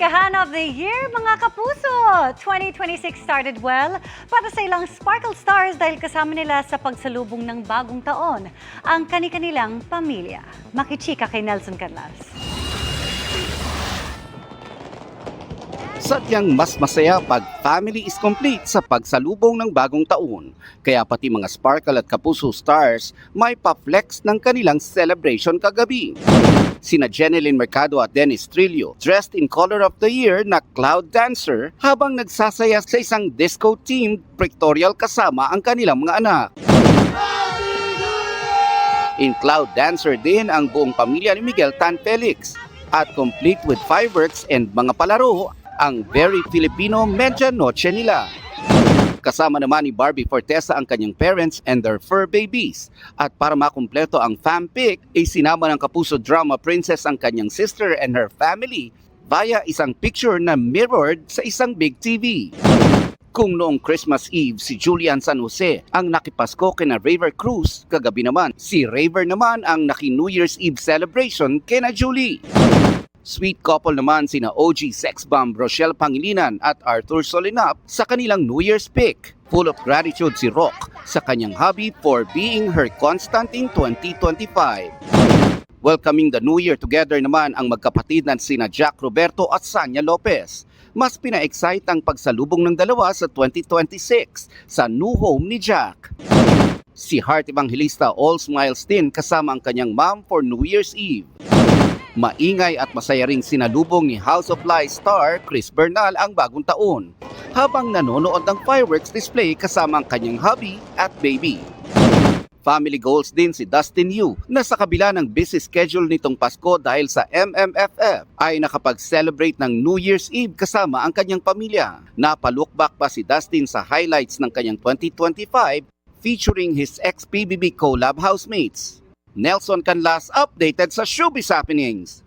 Chikahan of the Year, mga kapuso! 2026 started well para sa ilang Sparkle Stars dahil kasama nila sa pagsalubong ng bagong taon ang kani-kanilang pamilya. Makichika kay Nelson Canlas. Sadyang mas masaya pag family is complete sa pagsalubong ng bagong taon. Kaya pati mga Sparkle at Kapuso stars may pa-flex ng kanilang celebration kagabi. Sina Jeneline Mercado at Dennis Trillo dressed in color of the year na cloud dancer habang nagsasaya sa isang disco-themed pictorial kasama ang kanilang mga anak. In cloud dancer din ang buong pamilya ni Miguel Tan Felix at complete with fireworks and mga palaro ang very Filipino medianoche nila. Kasama naman ni Barbie Fortesa ang kanyang parents and their fur babies. At para makumpleto ang fam pic, ay sinama ng Kapuso Drama Princess ang kanyang sister and her family via isang picture na mirrored sa isang big TV. Kung noong Christmas Eve si Julian San Jose ang nakipasko kina Raver Cruz, kagabi naman si Raver naman ang naki New Year's Eve celebration kina Julie. Sweet couple naman sina OG sex bomb Rochelle Pangilinan at Arthur Solinap sa kanilang New Year's pic. Full of gratitude si Rock sa kanyang hubby for being her constant in 2025. Welcoming the New Year together naman ang magkapatid na sina Jack Roberto at Sanya Lopez. Mas pina-excite ang pagsalubong ng dalawa sa 2026 sa new home ni Jack. Si Heart Evangelista All Smiles din kasama ang kanyang mom for New Year's Eve. Maingay at masaya ring sinalubong ni House of Lies star Chris Bernal ang bagong taon habang nanonood ng fireworks display kasama ang kanyang hubby at baby. Family goals din si Dustin Yu na sa kabila ng busy schedule nitong Pasko dahil sa MMFF ay nakapag-celebrate ng New Year's Eve kasama ang kanyang pamilya. Napalukbak pa si Dustin sa highlights ng kanyang 2025 featuring his ex-PBB collab housemates. Nelson Canlas updated sa Showbiz Happenings.